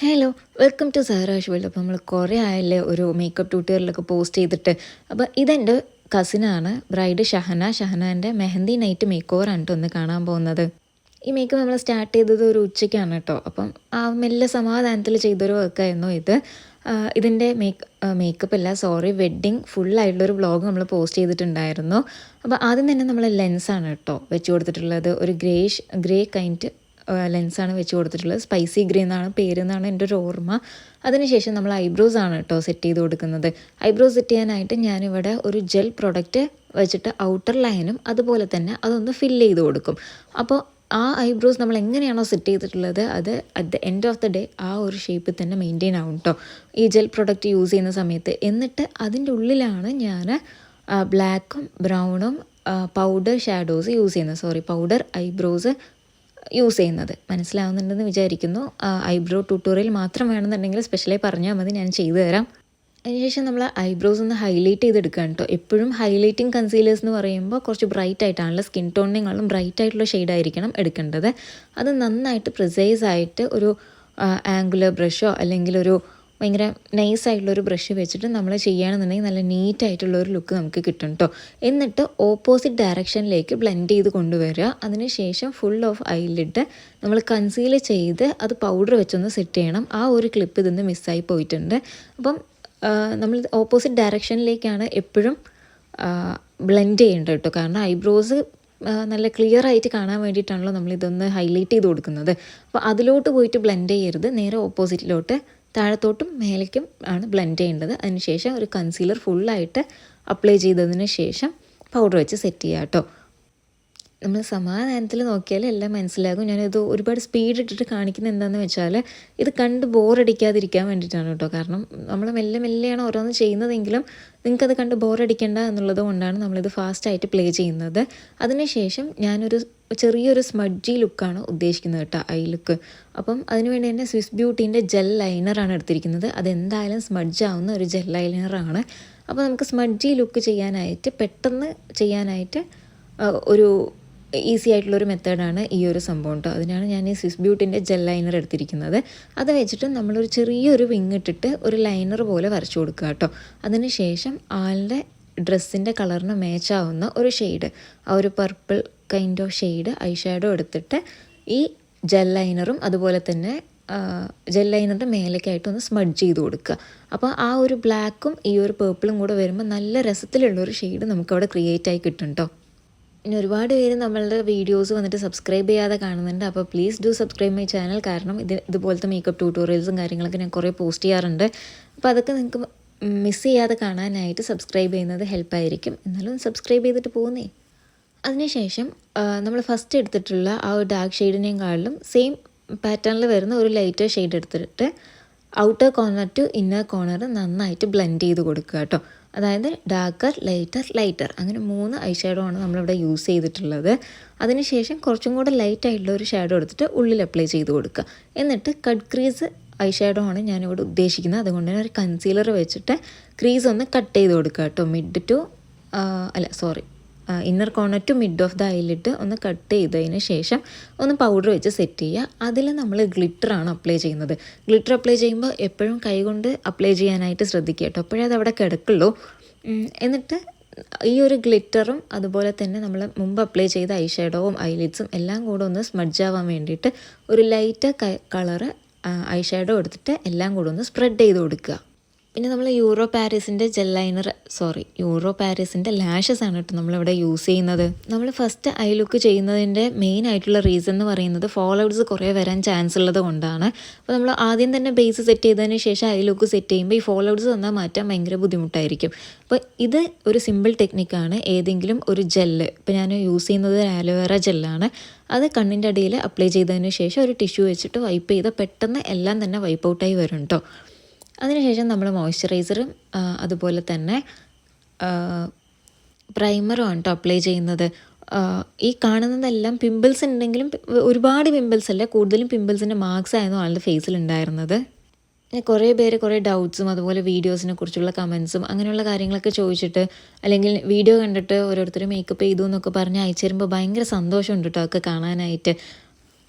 Hello, welcome to Sarash world. അപ്പോൾ നമ്മൾ കുറേ ആയല്ലേ ഒരു മേക്കപ്പ് ട്യൂട്ടോറിയലൊക്കെ പോസ്റ്റ് ചെയ്തിട്ട്. അപ്പോൾ ഇതെൻ്റെ കസിനാണ്, ബ്രൈഡ് ഷഹനാൻ്റെ മെഹന്തി നൈറ്റ് മേക്ക് ഓവറാണ് കേട്ടോ ഒന്ന് കാണാൻ പോകുന്നത്. ഈ മേക്കപ്പ് നമ്മൾ സ്റ്റാർട്ട് ചെയ്തത് ഒരു ഉച്ചയ്ക്കാണ് കേട്ടോ. അപ്പം ആ മെല്ലെ സമാധാനത്തിൽ ചെയ്തൊരു വർക്കായിരുന്നു ഇത്. ഇതിൻ്റെ മേക്കപ്പ് അല്ല, വെഡ്ഡിങ് ഫുള്ളായിട്ടുള്ളൊരു വ്ളോഗ് നമ്മൾ പോസ്റ്റ് ചെയ്തിട്ടുണ്ടായിരുന്നു. അപ്പോൾ ആദ്യം തന്നെ നമ്മൾ ലെൻസാണ് കേട്ടോ വെച്ച് കൊടുത്തിട്ടുള്ളത്. ഒരു ഗ്രേ കൈൻഡ് ലെൻസാണ് വെച്ച് കൊടുത്തിട്ടുള്ളത്. സ്പൈസി ഗ്രേ എന്നാണ് പേരെന്നാണ് എൻ്റെ ഒരു ഓർമ്മ. അതിനുശേഷം നമ്മൾ ഐബ്രോസ് ആണ് കേട്ടോ സെറ്റ് ചെയ്ത് കൊടുക്കുന്നത്. ഐബ്രോസ് സെറ്റ് ചെയ്യാനായിട്ട് ഞാനിവിടെ ഒരു ജെൽ പ്രൊഡക്റ്റ് വെച്ചിട്ട് ഔട്ടർ ലൈനും അതുപോലെ തന്നെ അതൊന്ന് ഫില്ല് ചെയ്ത് കൊടുക്കും. അപ്പോൾ ആ ഐബ്രോസ് നമ്മൾ എങ്ങനെയാണോ സെറ്റ് ചെയ്തിട്ടുള്ളത് അത് at the end of the day ആ ഒരു ഷേപ്പിൽ തന്നെ മെയിൻറ്റെയിൻ ആവും കേട്ടോ ഈ ജെൽ പ്രൊഡക്റ്റ് യൂസ് ചെയ്യുന്ന സമയത്ത്. എന്നിട്ട് അതിൻ്റെ ഉള്ളിലാണ് ഞാൻ ബ്ലാക്കും ബ്രൗണും പൗഡർ ഷാഡോസ് യൂസ് ചെയ്യുന്നത്. പൗഡർ ഐബ്രോസ് യൂസ് ചെയ്യുന്നത്. മനസ്സിലാവുന്നുണ്ടെന്ന് വിചാരിക്കുന്നു. ഐബ്രോ ട്യൂട്ടോറിയൽ മാത്രം വേണമെന്നുണ്ടെങ്കിൽ സ്പെഷ്യലായി പറഞ്ഞാൽ മതി, ഞാൻ ചെയ്തു തരാം. അതിനുശേഷം നമ്മൾ ഐബ്രോസ് ഒന്ന് ഹൈലൈറ്റ് ചെയ്തെടുക്കുകയാണ് കേട്ടോ. എപ്പോഴും ഹൈലൈറ്റിംഗ് കൺസീലേഴ്സ് എന്ന് പറയുമ്പോൾ കുറച്ച് ബ്രൈറ്റ് ആയിട്ടാണല്ലോ, സ്കിൻ ടോണിനെക്കാളും ബ്രൈറ്റ് ആയിട്ടുള്ള ഷെയ്ഡായിരിക്കണം എടുക്കേണ്ടത്. അത് നന്നായിട്ട് പ്രിസൈസ് ആയിട്ട് ഒരു ആംഗുലർ ബ്രഷോ അല്ലെങ്കിൽ ഒരു ഭയങ്കര നൈസായിട്ടുള്ളൊരു ബ്രഷ് വെച്ചിട്ട് നമ്മൾ ചെയ്യുകയാണെന്നുണ്ടെങ്കിൽ നല്ല നീറ്റായിട്ടുള്ളൊരു ലുക്ക് നമുക്ക് കിട്ടും കേട്ടോ. എന്നിട്ട് ഓപ്പോസിറ്റ് ഡയറക്ഷനിലേക്ക് ബ്ലെൻഡ് ചെയ്ത് കൊണ്ടുവരിക. അതിനുശേഷം ഫുൾ ഓഫ് ഐലിഡ് നമ്മൾ കൺസീൽ ചെയ്ത് അത് പൗഡർ വെച്ചൊന്ന് സെറ്റ് ചെയ്യണം. ആ ഒരു ക്ലിപ്പ് ഇതൊന്ന് മിസ്സായി പോയിട്ടുണ്ട്. അപ്പം നമ്മൾ ഓപ്പോസിറ്റ് ഡയറക്ഷനിലേക്കാണ് എപ്പോഴും ബ്ലെൻഡ് ചെയ്യേണ്ടത് കേട്ടോ. കാരണം ഐബ്രോസ് നല്ല ക്ലിയർ ആയിട്ട് കാണാൻ വേണ്ടിയിട്ടാണല്ലോ നമ്മളിതൊന്ന് ഹൈലൈറ്റ് ചെയ്ത് കൊടുക്കുന്നത്. അപ്പോൾ അതിലോട്ട് പോയിട്ട് ബ്ലെൻഡ് ചെയ്യരുത്, നേരെ ഓപ്പോസിറ്റിലോട്ട് താഴത്തോട്ടും മേലേക്കും ആണ് ബ്ലെൻഡ് ചെയ്യേണ്ടത്. അതിനുശേഷം ഒരു കൺസീലർ ഫുള്ളായിട്ട് അപ്ലൈ ചെയ്തതിന് ശേഷം പൗഡർ വെച്ച് സെറ്റ് ചെയ്യുക കേട്ടോ. നമ്മൾ സമാധാനത്തിൽ നോക്കിയാൽ എല്ലാം മനസ്സിലാകും. ഞാനിത് ഒരുപാട് സ്പീഡ് ഇട്ടിട്ട് കാണിക്കുന്നത് എന്താണെന്ന് വെച്ചാൽ ഇത് കണ്ട് ബോറടിക്കാതിരിക്കാൻ വേണ്ടിയിട്ടാണ് കേട്ടോ. കാരണം നമ്മൾ മെല്ലെയാണ് ഓരോന്ന് ചെയ്യുന്നതെങ്കിലും നിങ്ങൾക്കത് കണ്ട് ബോറടിക്കേണ്ട എന്നുള്ളത് കൊണ്ടാണ് നമ്മളിത് ഫാസ്റ്റായിട്ട് പ്ലേ ചെയ്യുന്നത്. അതിനുശേഷം ഞാനൊരു ചെറിയൊരു സ്മഡ്ജി ലുക്കാണ് ഉദ്ദേശിക്കുന്നത് കേട്ടോ, ഐ ലുക്ക്. അപ്പം അതിനുവേണ്ടി തന്നെ സ്വിസ് ബ്യൂട്ടീൻ്റെ ജെൽ ലൈനറാണ് എടുത്തിരിക്കുന്നത്. അതെന്തായാലും സ്മഡ്ജ് ആവുന്ന ഒരു ജെൽ ലൈനറാണ്. അപ്പോൾ നമുക്ക് സ്മഡ്ജി ലുക്ക് ചെയ്യാനായിട്ട് പെട്ടെന്ന് ചെയ്യാനായിട്ട് ഒരു ഈസി ആയിട്ടുള്ളൊരു മെത്തേഡാണ് ഈ ഒരു സംഭവം കേട്ടോ. അതിനാണ് ഞാൻ ഈ സ്വിസ് ബ്യൂട്ടിൻ്റെ ജെൽ ലൈനർ എടുത്തിരിക്കുന്നത്. അത് വെച്ചിട്ട് നമ്മളൊരു ചെറിയൊരു വിങ് ഇട്ടിട്ട് ഒരു ലൈനർ പോലെ വരച്ചു കൊടുക്കുക കേട്ടോ. അതിന് ശേഷം ആളുടെ ഡ്രസ്സിൻ്റെ കളറിന് മാച്ചാവുന്ന ഒരു ഷെയ്ഡ്, ആ ഒരു purple kind of shade I shadow എടുത്തിട്ട് ഈ ജെൽ ലൈനറും അതുപോലെ തന്നെ ജെൽ ലൈനറിൻ്റെ മേലേക്കായിട്ട് ഒന്ന് സ്മഡ്ജ് ചെയ്ത് കൊടുക്കുക. അപ്പോൾ ആ ഒരു ബ്ലാക്കും ഈ ഒരു പേർപ്പിളും കൂടെ വരുമ്പോൾ നല്ല രസത്തിലുള്ളൊരു ഷെയ്ഡ് നമുക്കവിടെ ക്രിയേറ്റ് ആയി കിട്ടും കേട്ടോ. ഇനി ഒരുപാട് പേര് നമ്മളുടെ വീഡിയോസ് വന്നിട്ട് സബ്സ്ക്രൈബ് ചെയ്യാതെ കാണുന്നുണ്ട്. അപ്പോൾ please do subscribe my channel. കാരണം ഇതുപോലത്തെ മേക്കപ്പ് ട്യൂട്ടോറിയൽസും കാര്യങ്ങളൊക്കെ ഞാൻ കുറേ പോസ്റ്റ് ചെയ്യാറുണ്ട്. അപ്പോൾ അതൊക്കെ നിങ്ങൾക്ക് മിസ് ചെയ്യാതെ കാണാനായിട്ട് സബ്സ്ക്രൈബ് ചെയ്യുന്നത് ഹെൽപ്പായിരിക്കും. എന്നാലും സബ്സ്ക്രൈബ് ചെയ്തിട്ട് പോകുന്നേ. അതിനുശേഷം നമ്മൾ ഫസ്റ്റ് എടുത്തിട്ടുള്ള ആ ഒരു ഡാർക്ക് ഷെയ്ഡിനേക്കാളിലും സെയിം പാറ്റേണിൽ വരുന്ന ഒരു ലൈറ്റർ ഷെയ്ഡ് എടുത്തിട്ട് outer corner to inner corner നന്നായിട്ട് ബ്ലെൻഡ് ചെയ്ത് കൊടുക്കുക കേട്ടോ. അതായത് ഡാർക്കർ ലൈറ്റർ അങ്ങനെ 3 ഐ ഷാഡോ ആണ് നമ്മളിവിടെ യൂസ് ചെയ്തിട്ടുള്ളത്. അതിനുശേഷം കുറച്ചും കൂടെ ലൈറ്റായിട്ടുള്ള ഒരു ഷാഡോ എടുത്തിട്ട് ഉള്ളിൽ അപ്ലൈ ചെയ്ത് കൊടുക്കുക. എന്നിട്ട് കട്ട് ക്രീസ് ഐ ഷാഡോ ആണ് ഞാനിവിടെ ഉദ്ദേശിക്കുന്നത്. അതുകൊണ്ട് തന്നെ ഒരു കൺസീലർ വെച്ചിട്ട് ക്രീസ് ഒന്ന് കട്ട് ചെയ്ത് കൊടുക്കുക കേട്ടോ. Inner corner to mid of the eyelid ഒന്ന് കട്ട് ചെയ്തതിന് ശേഷം ഒന്ന് പൗഡർ വെച്ച് സെറ്റ് ചെയ്യുക. അതിൽ നമ്മൾ ഗ്ലിറ്ററാണ് അപ്ലൈ ചെയ്യുന്നത്. ഗ്ലിറ്റർ അപ്ലൈ ചെയ്യുമ്പോൾ എപ്പോഴും കൈകൊണ്ട് അപ്ലൈ ചെയ്യാനായിട്ട് ശ്രദ്ധിക്കുക കേട്ടോ, അപ്പോഴേ അത് അവിടെ കിടക്കുള്ളൂ. എന്നിട്ട് ഈ ഒരു ഗ്ലിറ്ററും അതുപോലെ തന്നെ നമ്മൾ മുമ്പ് അപ്ലൈ ചെയ്ത ഐ ഷാഡോവും ഐലിഡ്സും എല്ലാം കൂടെ ഒന്ന് സ്മഡ്ജ് ആവാൻ വേണ്ടിയിട്ട് ഒരു ലൈറ്റ് കളറ് ഐ ഷാഡോ എടുത്തിട്ട് എല്ലാം കൂടെ ഒന്ന് സ്പ്രെഡ് ചെയ്ത് കൊടുക്കുക. പിന്നെ നമ്മൾ യൂറോ പാരീസിൻ്റെ ലാഷസ് ആണ് കേട്ടോ നമ്മളിവിടെ യൂസ് ചെയ്യുന്നത്. നമ്മൾ ഫസ്റ്റ് ഐ ലുക്ക് ചെയ്യുന്നതിൻ്റെ മെയിൻ ആയിട്ടുള്ള റീസൺ എന്ന് പറയുന്നത് ഫോൾ ഔട്ട്സ് കുറേ വരാൻ ചാൻസ് ഉള്ളത് കൊണ്ടാണ്. അപ്പോൾ നമ്മൾ ആദ്യം തന്നെ ബേസ് സെറ്റ് ചെയ്തതിന് ശേഷം ഐ ലുക്ക് സെറ്റ് ചെയ്യുമ്പോൾ ഈ ഫോൾ ഔട്ട്സ് വന്നാൽ മാറ്റാൻ ഭയങ്കര ബുദ്ധിമുട്ടായിരിക്കും. അപ്പോൾ ഇത് ഒരു സിമ്പിൾ ടെക്നിക്കാണ്. ഏതെങ്കിലും ഒരു ജെല്ല്, ഇപ്പോൾ ഞാൻ യൂസ് ചെയ്യുന്നത് ആലോവേറ ജെല്ലാണ്, അത് കണ്ണിൻ്റെ അടിയിൽ അപ്ലൈ ചെയ്തതിന് ശേഷം ഒരു ടിഷ്യൂ വെച്ചിട്ട് വൈപ്പ് ചെയ്താൽ പെട്ടെന്ന് എല്ലാം തന്നെ വൈപ്പ് ഔട്ടായി വരും കേട്ടോ. അതിനുശേഷം നമ്മൾ മോയ്സ്ചറൈസറും അതുപോലെ തന്നെ പ്രൈമറും ആണ് കേട്ടോ അപ്ലൈ ചെയ്യുന്നത്. ഈ കാണുന്നതെല്ലാം പിമ്പിൾസ് ഉണ്ടെങ്കിലും ഒരുപാട് പിമ്പിൾസ് അല്ല, കൂടുതലും പിമ്പിൾസിൻ്റെ മാർക്സ് ആയിരുന്നു ആളുടെ ഫേസിൽ ഉണ്ടായിരുന്നത്. കുറേ പേര് കുറേ ഡൗട്ട്സും അതുപോലെ വീഡിയോസിനെ കുറിച്ചുള്ള കമൻസും അങ്ങനെയുള്ള കാര്യങ്ങളൊക്കെ ചോദിച്ചിട്ട് അല്ലെങ്കിൽ വീഡിയോ കണ്ടിട്ട് ഓരോരുത്തർ മേക്കപ്പ് ചെയ്തു എന്നൊക്കെ പറഞ്ഞ് അയച്ചു തരുമ്പോൾ ഭയങ്കര സന്തോഷമുണ്ട് കേട്ടോ അതൊക്കെ കാണാനായിട്ട്.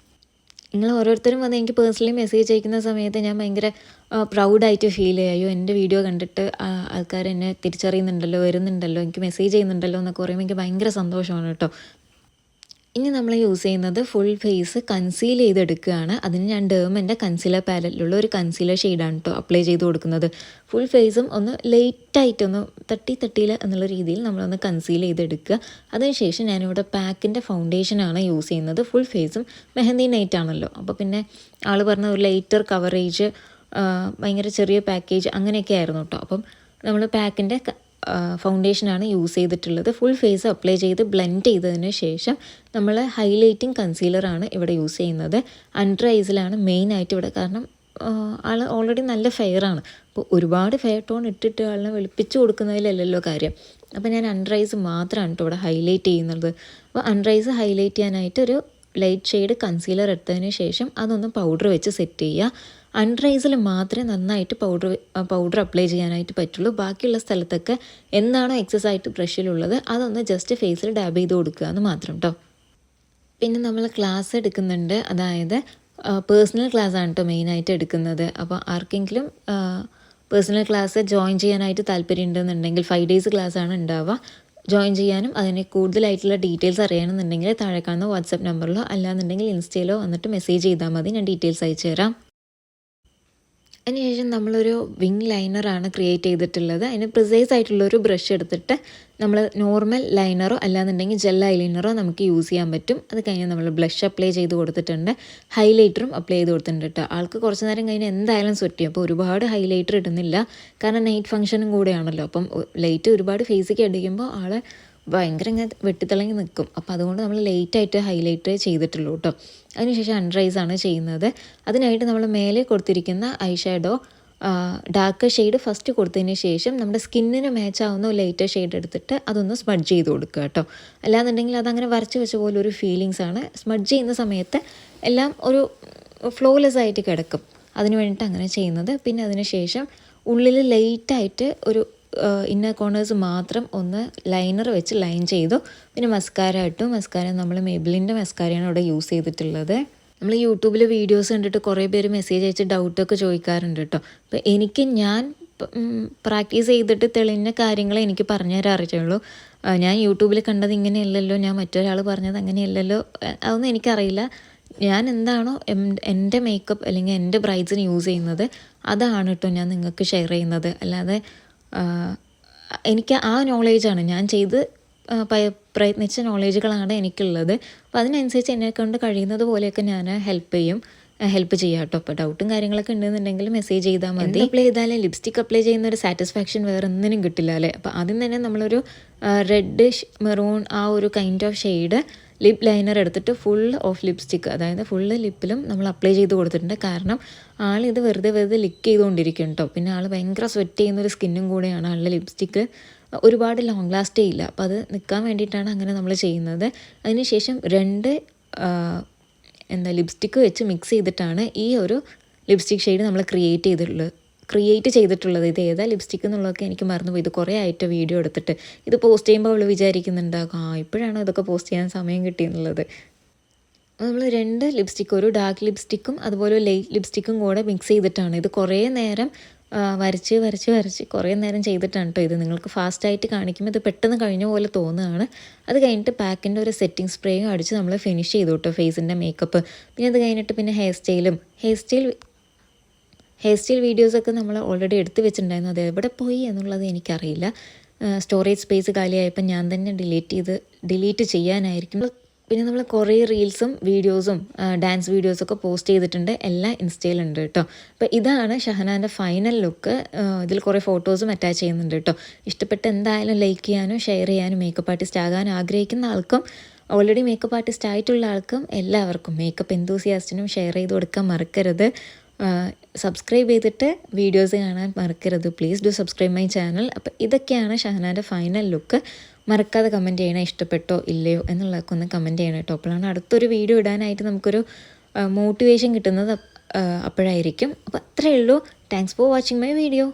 നിങ്ങൾ ഓരോരുത്തരും വന്ന് എനിക്ക് പേഴ്സണലി മെസ്സേജ് അയക്കുന്ന സമയത്ത് ഞാൻ ഭയങ്കര പ്രൗഡായിട്ട് ഫീൽ ചെയ്യോ എൻ്റെ വീഡിയോ കണ്ടിട്ട് ആൾക്കാർ എന്നെ തിരിച്ചറിയുന്നുണ്ടല്ലോ, വരുന്നുണ്ടല്ലോ, എനിക്ക് മെസ്സേജ് ചെയ്യുന്നുണ്ടല്ലോ എന്നൊക്കെ പറയുമ്പോൾ എനിക്ക് ഭയങ്കര സന്തോഷമാണ് കേട്ടോ. ഇനി നമ്മൾ യൂസ് ചെയ്യുന്നത് ഫുൾ ഫേസ് കൺസീൽ ചെയ്തെടുക്കുകയാണ്. അതിന് ഞാൻ ഡേർമൻ്റെ കൺസീലർ പാലറ്റിലുള്ള ഒരു കൺസീലർ ഷെയ്ഡാണ് കേട്ടോ അപ്ലൈ ചെയ്ത് കൊടുക്കുന്നത്. ഫുൾ ഫേസും ഒന്ന് ലൈറ്റായിട്ടൊന്ന് തട്ടിയിൽ എന്നുള്ള രീതിയിൽ നമ്മളൊന്ന് കൺസീൽ ചെയ്തെടുക്കുക. അതിനുശേഷം ഞാനിവിടെ പാക്കിൻ്റെ ഫൗണ്ടേഷനാണ് യൂസ് ചെയ്യുന്നത്. ഫുൾ ഫേസും മെഹന്തി നൈറ്റ് ആണല്ലോ, അപ്പോൾ പിന്നെ ആൾ പറഞ്ഞ ഒരു ലൈറ്റർ കവറേജ്, ഭയങ്കര ചെറിയ പാക്കേജ് അങ്ങനെയൊക്കെ ആയിരുന്നു കേട്ടോ. അപ്പം നമ്മൾ പാക്കിൻ്റെ ഫൗണ്ടേഷനാണ് യൂസ് ചെയ്തിട്ടുള്ളത്. ഫുൾ ഫേസ് അപ്ലൈ ചെയ്ത് ബ്ലെൻഡ് ചെയ്തതിന് ശേഷം നമ്മൾ ഹൈലൈറ്റിംഗ് കൺസീലറാണ് ഇവിടെ യൂസ് ചെയ്യുന്നത്. അണ്ടർ ഐസിലാണ് മെയിനായിട്ട് ഇവിടെ, കാരണം ആൾ ഓൾറെഡി നല്ല ഫെയറാണ്. അപ്പോൾ ഒരുപാട് ഫെയർ ടോൺ ഇട്ടിട്ട് ആളിനെ വെളുപ്പിച്ച് കൊടുക്കുന്നതിലല്ലല്ലോ കാര്യം. അപ്പോൾ ഞാൻ അണ്ടർ ഐസ് മാത്രമാണ് കേട്ടോ ഇവിടെ ഹൈലൈറ്റ് ചെയ്യുന്നത്. അപ്പോൾ അണ്ടർ ഐസ് ഹൈലൈറ്റ് ചെയ്യാനായിട്ട് ഒരു ലൈറ്റ് ഷെയ്ഡ് കൺസീലർ എടുത്തതിന് ശേഷം അതൊന്ന് പൗഡർ വെച്ച് സെറ്റ് ചെയ്യുക. അണ്ടർ ഐസിൽ മാത്രമേ നന്നായിട്ട് പൗഡർ അപ്ലൈ ചെയ്യാനായിട്ട് പറ്റുള്ളൂ. ബാക്കിയുള്ള സ്ഥലത്തൊക്കെ എന്താണോ എക്സസ് ആയിട്ട് ബ്രഷിലുള്ളത് അതൊന്ന് ജസ്റ്റ് ഫേസിൽ ഡാബ് ചെയ്ത് കൊടുക്കുക എന്ന് മാത്രം കേട്ടോ. പിന്നെ നമ്മൾ ക്ലാസ് എടുക്കുന്നുണ്ട്, അതായത് പേഴ്സണൽ ക്ലാസ്സാണ് കേട്ടോ മെയിനായിട്ട് എടുക്കുന്നത്. അപ്പോൾ ആർക്കെങ്കിലും പേഴ്സണൽ ക്ലാസ് ജോയിൻ ചെയ്യാനായിട്ട് താല്പര്യം ഉണ്ടെന്നുണ്ടെങ്കിൽ 5 days ക്ലാസ്സാണ് ഉണ്ടാവുക. ജോയിൻ ചെയ്യാനും അതിനെ കൂടുതലായിട്ടുള്ള ഡീറ്റെയിൽസ് അറിയണമെന്നുണ്ടെങ്കിൽ താഴെ കാണുന്ന വാട്സപ്പ് നമ്പറിലോ അല്ലാന്നുണ്ടെങ്കിൽ ഇൻസ്റ്റയിലോ വന്നിട്ട് മെസ്സേജ് ചെയ്താൽ മതി, ഞാൻ ഡീറ്റെയിൽസ് അയച്ചു തരാം. അതിനുശേഷം നമ്മളൊരു വിങ് ലൈനറാണ് ക്രിയേറ്റ് ചെയ്തിട്ടുള്ളത്. അതിന് പ്രിസൈസ് ആയിട്ടുള്ളൊരു ബ്രഷ് എടുത്തിട്ട് നമ്മൾ നോർമൽ ലൈനറോ അല്ലാന്നുണ്ടെങ്കിൽ ജെൽ ഐലൈനറോ നമുക്ക് യൂസ് ചെയ്യാൻ പറ്റും. അത് കഴിഞ്ഞ് നമ്മൾ ബ്ലഷ് അപ്ലൈ ചെയ്ത് കൊടുത്തിട്ടുണ്ട്, ഹൈലൈറ്ററും അപ്ലൈ ചെയ്ത് കൊടുത്തിട്ടുണ്ട് കേട്ടോ. ആൾക്ക് കുറച്ച് നേരം കഴിഞ്ഞ് എന്തായാലും സ്വെറ്റ് ചെയ്യും. അപ്പോൾ ഒരുപാട് ഹൈലൈറ്റർ ഇടുന്നില്ല, കാരണം നൈറ്റ് ഫംഗ്ഷനും കൂടെയാണല്ലോ. അപ്പം ലൈറ്റ് ഒരുപാട് ഫേസിലേക്ക് അടിക്കുമ്പോൾ ആൾ ഭയങ്കര ഇങ്ങനെ വെട്ടിത്തിളങ്ങി നിൽക്കും. അപ്പോൾ അതുകൊണ്ട് നമ്മൾ ലേറ്റായിട്ട് ഹൈലൈറ്റ് ചെയ്തിട്ടുള്ളൂ കേട്ടോ. അതിനുശേഷം അണ്ടർ ഐസാണ് ചെയ്യുന്നത്. അതിനായിട്ട് നമ്മൾ മേലെ കൊടുത്തിരിക്കുന്ന I shadow dark shade first കൊടുത്തതിന് ശേഷം നമ്മുടെ സ്കിന്നിന് മാച്ചാവുന്ന ലൈറ്റർ ഷെയ്ഡ് എടുത്തിട്ട് അതൊന്ന് സ്മഡ്ജ് ചെയ്ത് കൊടുക്കുക കേട്ടോ. അല്ലാന്നുണ്ടെങ്കിൽ അതങ്ങനെ വരച്ച് വെച്ച പോലെ ഒരു ഫീലിങ്സ് ആണ്. സ്മഡ്ജ് ചെയ്യുന്ന സമയത്ത് എല്ലാം ഒരു ഫ്ലോലെസ് ആയിട്ട് കിടക്കും, അതിന് വേണ്ടിയിട്ട് അങ്ങനെ ചെയ്യുന്നത്. പിന്നെ അതിന് ശേഷം ഉള്ളിൽ ലൈറ്റായിട്ട് ഒരു ഇന്നർ കോർണേഴ്സ് മാത്രം ഒന്ന് ലൈനർ വെച്ച് ലൈൻ ചെയ്തു. പിന്നെ മസ്കാര ഇട്ടു. മസ്കാര നമ്മൾ മേബിലിൻ്റെ മസ്കാരയാണ് ഇവിടെ യൂസ് ചെയ്തിട്ടുള്ളത്. നമ്മൾ യൂട്യൂബിൽ വീഡിയോസ് കണ്ടിട്ട് കുറേ പേര് മെസ്സേജ് അയച്ച് ഡൗട്ടൊക്കെ ചോദിക്കാറുണ്ട് കേട്ടോ. അപ്പോൾ ഞാൻ പ്രാക്ടീസ് ചെയ്തിട്ട് തെളിഞ്ഞ കാര്യങ്ങളെ എനിക്ക് പറഞ്ഞു തരാൻ അറിയുള്ളൂ. ഞാൻ യൂട്യൂബിൽ കണ്ടത് ഇങ്ങനെയല്ലല്ലോ, ഞാൻ മറ്റൊരാൾ പറഞ്ഞത് അങ്ങനെയല്ലല്ലോ, അതൊന്നും എനിക്കറിയില്ല. ഞാൻ എന്താണോ എൻ്റെ മേക്കപ്പ് അല്ലെങ്കിൽ എൻ്റെ ബ്രൈഡ്സിന് യൂസ് ചെയ്യുന്നത് അതാണ് കേട്ടോ ഞാൻ നിങ്ങൾക്ക് ഷെയർ ചെയ്യുന്നത്. അല്ലാതെ എനിക്ക് ആ നോളേജാണ് ഞാൻ ചെയ്ത് പ്രയത്നിച്ച നോളേജുകളാണ് എനിക്കുള്ളത്. അപ്പോൾ അതിനനുസരിച്ച് എന്നെക്കൊണ്ട് കഴിയുന്നത് പോലെയൊക്കെ ഞാൻ ഹെൽപ്പ് ചെയ്യാം കേട്ടോ. അപ്പോൾ ഡൗട്ടും കാര്യങ്ങളൊക്കെ ഉണ്ടെന്നുണ്ടെങ്കിൽ മെസ്സേജ് ചെയ്താൽ മതി. അപ്ലൈ ചെയ്താലേ ലിപ്സ്റ്റിക് അപ്ലൈ ചെയ്യുന്ന ഒരു സാറ്റിസ്ഫാക്ഷൻ വേറെ ഒന്നിനും കിട്ടില്ല അല്ലേ. അപ്പോൾ ആദ്യം തന്നെ നമ്മളൊരു റെഡിഷ് മെറൂൺ ആ ഒരു kind of shade lip liner എടുത്തിട്ട് ഫുൾ ഓഫ് ലിപ്സ്റ്റിക്ക്, അതായത് ഫുള്ള് ലിപ്പിലും നമ്മൾ അപ്ലൈ ചെയ്ത് കൊടുത്തിട്ടുണ്ട്. കാരണം ആളിത് വെറുതെ ലിക്ക് ചെയ്തുകൊണ്ടിരിക്കും കേട്ടോ. പിന്നെ ആൾ ഭയങ്കര സ്വെറ്റ് ചെയ്യുന്നൊരു സ്കിന്നും കൂടെയാണ്. ആളുടെ ലിപ്സ്റ്റിക്ക് ഒരുപാട് ലോങ് ലാസ്റ്റ് ചെയ്യില്ല, അപ്പോൾ അത് നിൽക്കാൻ വേണ്ടിയിട്ടാണ് അങ്ങനെ നമ്മൾ ചെയ്യുന്നത്. അതിനുശേഷം 2 ലിപ്സ്റ്റിക്ക് വെച്ച് മിക്സ് ചെയ്തിട്ടാണ് ഈ ഒരു ലിപ്സ്റ്റിക് ഷെയ്ഡ് നമ്മൾ ക്രിയേറ്റ് ചെയ്തിട്ടുള്ളത്. ഇത് ഏതാ ലിപ്സ്റ്റിക്ക് എന്നുള്ളതൊക്കെ എനിക്ക് മറന്നുപോയി. ഇത് കുറേ ആയിട്ട് വീഡിയോ എടുത്തിട്ട് ഇത് പോസ്റ്റ് ചെയ്യുമ്പോൾ അവൾ വിചാരിക്കുന്നുണ്ടാകും ഇപ്പോഴാണോ ഇതൊക്കെ പോസ്റ്റ് ചെയ്യാൻ സമയം കിട്ടിയെന്നുള്ളത്. നമ്മൾ 2 ലിപ്സ്റ്റിക്ക്, ഒരു ഡാർക്ക് ലിപ്സ്റ്റിക്കും അതുപോലെ ലൈറ്റ് ലിപ്സ്റ്റിക്കും കൂടെ മിക്സ് ചെയ്തിട്ടാണ് ഇത് കുറേ നേരം വരച്ച് കുറേ നേരം ചെയ്തിട്ടാണ് കേട്ടോ. ഇത് നിങ്ങൾക്ക് ഫാസ്റ്റായിട്ട് കാണിക്കുമ്പോൾ ഇത് പെട്ടെന്ന് കഴിഞ്ഞ പോലെ തോന്നുകയാണ്. അത് കഴിഞ്ഞിട്ട് പാക്കിൻ്റെ ഒരു സെറ്റിംഗ് സ്പ്രേയും അടിച്ച് നമ്മൾ ഫിനിഷ് ചെയ്തു കേട്ടോ ഫേസിൻ്റെ മേക്കപ്പ്. പിന്നെ അത് കഴിഞ്ഞിട്ട് പിന്നെ ഹെയർ സ്റ്റൈൽ വീഡിയോസൊക്കെ നമ്മൾ ഓൾറെഡി എടുത്ത് വെച്ചിട്ടുണ്ടായിരുന്നു. അത് എവിടെ പോയി എന്നുള്ളത് എനിക്കറിയില്ല. സ്റ്റോറേജ് സ്പേസ് കാലിയായപ്പോൾ ഞാൻ തന്നെ ഡിലീറ്റ് ചെയ്യാനായിരിക്കും. പിന്നെ നമ്മൾ കുറേ റീൽസും വീഡിയോസും ഡാൻസ് വീഡിയോസൊക്കെ പോസ്റ്റ് ചെയ്തിട്ടുണ്ട്, എല്ലാം ഇൻസ്റ്റയിലുണ്ട് കേട്ടോ. അപ്പോൾ ഇതാണ് ഷഹനാൻ്റെ ഫൈനൽ ലുക്ക്. ഇതിൽ കുറേ ഫോട്ടോസും അറ്റാച്ച് ചെയ്യുന്നുണ്ട് കേട്ടോ. ഇഷ്ടപ്പെട്ട് എന്തായാലും ലൈക്ക് ചെയ്യാനും ഷെയർ ചെയ്യാനും മേക്കപ്പ് ആർട്ടിസ്റ്റ് ആകാൻ ആഗ്രഹിക്കുന്ന ആൾക്കും ഓൾറെഡി മേക്കപ്പ് ആർട്ടിസ്റ്റ് ആയിട്ടുള്ള ആൾക്കും എല്ലാവർക്കും മേക്കപ്പ് എന്തൂസിയാസ്റ്റിനും ഷെയർ ചെയ്ത് കൊടുക്കാൻ മറക്കരുത്. സബ്സ്ക്രൈബ് ചെയ്തിട്ട് വീഡിയോസ് കാണാൻ മറക്കരുത്. Please do subscribe my channel. അപ്പോൾ ഇതൊക്കെയാണ് ഷഹനാൻ്റെ ഫൈനൽ ലുക്ക്. മറക്കാതെ കമൻറ്റ് ചെയ്യണേ, ഇഷ്ടപ്പെട്ടോ ഇല്ലയോ എന്നുള്ളതൊക്കെ ഒന്ന് കമൻറ്റ് ചെയ്യണം കേട്ടോ. അപ്പോഴാണ് അടുത്തൊരു വീഡിയോ ഇടാനായിട്ട് നമുക്കൊരു മോട്ടിവേഷൻ കിട്ടുന്നത് അപ്പോഴായിരിക്കും. അപ്പോൾ അത്രയേ ഉള്ളൂ. Thanks for watching my video.